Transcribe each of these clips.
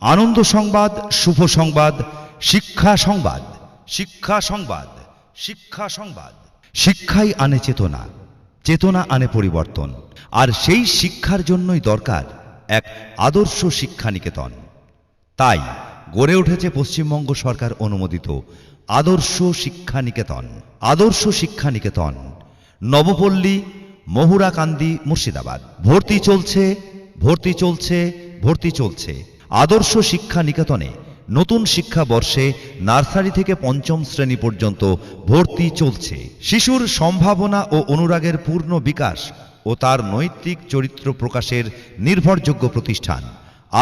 আনন্দ সংবাদ, শুভ সংবাদ, শিক্ষা সংবাদ। শিক্ষা সংবাদ, শিক্ষা সংবাদ। শিক্ষাই আনে চেতনা, চেতনা আনে পরিবর্তন, আর সেই শিক্ষার জন্যই দরকার এক আদর্শ শিক্ষা নিকেতন। তাই গড়ে উঠেছে পশ্চিমবঙ্গ সরকার অনুমোদিত আদর্শ শিক্ষা নিকেতন। আদর্শ শিক্ষা নিকেতন, নবপল্লী, মহুরাকান্দি, মুর্শিদাবাদ। ভর্তি চলছে, ভর্তি চলছে, ভর্তি চলছে। আদর্শ শিক্ষা নিকেতনে নতুন শিক্ষাবর্ষে নার্সারি থেকে পঞ্চম শ্রেণী পর্যন্ত ভর্তি চলছে। শিশুর সম্ভাবনা ও অনুরাগের পূর্ণ বিকাশ ও তার নৈতিক চরিত্র প্রকাশের নির্ভরযোগ্য প্রতিষ্ঠান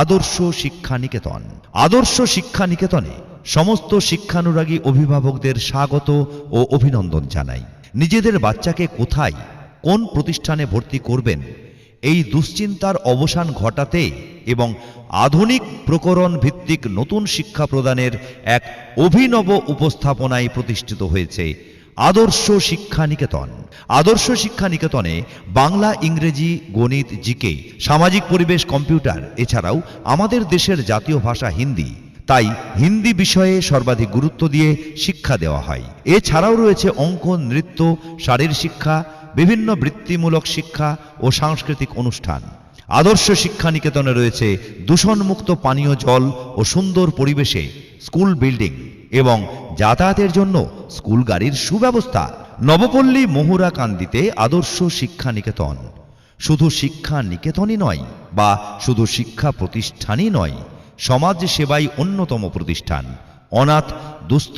আদর্শ শিক্ষা নিকেতন। আদর্শ শিক্ষা নিকেতনে সমস্ত শিক্ষানুরাগী অভিভাবকদের স্বাগত ও অভিনন্দন জানাই। নিজেদের বাচ্চাকে কোথায়, কোন প্রতিষ্ঠানে ভর্তি করবেন, এই দুশ্চিন্তার অবসান ঘটাতে এবং আধুনিক প্রকরণ ভিত্তিক নতুন শিক্ষা প্রদানের এক অভিনব উপস্থাপনায় প্রতিষ্ঠিত হয়েছে আদর্শ শিক্ষা নিকেতন। আদর্শ শিক্ষা নিকেতনে বাংলা, ইংরেজি, গণিত, জিকে, সামাজিক পরিবেশ, কম্পিউটার, এছাড়াও আমাদের দেশের জাতীয় ভাষা হিন্দি। তাই হিন্দি বিষয়ে সর্বাধিক গুরুত্ব দিয়ে শিক্ষা দেওয়া হয়। এছাড়াও রয়েছে অঙ্কন, নৃত্য, শারীর শিক্ষা, বিভিন্ন বৃত্তিমূলক শিক্ষা ও সাংস্কৃতিক অনুষ্ঠান। আদর্শ শিক্ষা নিকেতনে রয়েছে দূষণমুক্ত পানীয় জল ও সুন্দর পরিবেশে স্কুল বিল্ডিং এবং যাতায়াতের জন্য স্কুল গাড়ির সুব্যবস্থা। নবপল্লী, মহুরাকান্দিতে আদর্শ শিক্ষা নিকেতন শুধু শিক্ষা নিকেতনই নয় বা শুধু শিক্ষা প্রতিষ্ঠানই নয়, সমাজ সেবাই অন্যতম প্রতিষ্ঠান। অনাথ, দুস্থ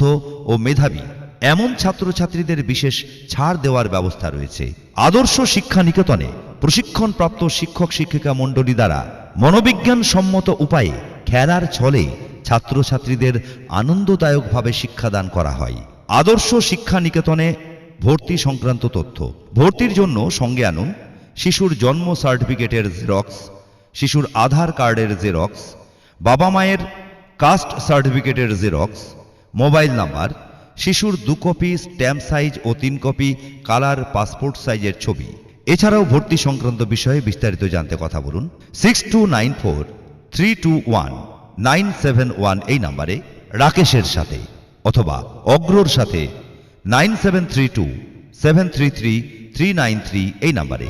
ও মেধাবী এমন ছাত্রছাত্রীদের বিশেষ ছাড় দেওয়ার ব্যবস্থা রয়েছে। আদর্শ শিক্ষা নিকেতনে প্রশিক্ষণপ্রাপ্ত শিক্ষক শিক্ষিকা মণ্ডলী দ্বারা মনোবিজ্ঞান সম্মত উপায়ে খেলার ছলে ছাত্রছাত্রীদের আনন্দদায়কভাবে শিক্ষাদান করা হয়। আদর্শ শিক্ষা নিকেতনে ভর্তি সংক্রান্ত তথ্য। ভর্তির জন্য সঙ্গে আনুন শিশুর জন্ম সার্টিফিকেটের জেরক্স, শিশুর আধার কার্ডের জেরক্স, বাবা মায়ের কাস্ট সার্টিফিকেটের জেরক্স, মোবাইল নাম্বার, শিশুর 2 কপি স্ট্যাম্প সাইজ ও 3 কপি কালার পাসপোর্ট সাইজের ছবি। এছাড়াও ভর্তি সংক্রান্ত বিষয়ে বিস্তারিত জানতে কথা বলুন 6294321971 এই নম্বরে রাকেশের সাথে, অথবা অগ্রর সাথে 9732733393 এই নম্বরে।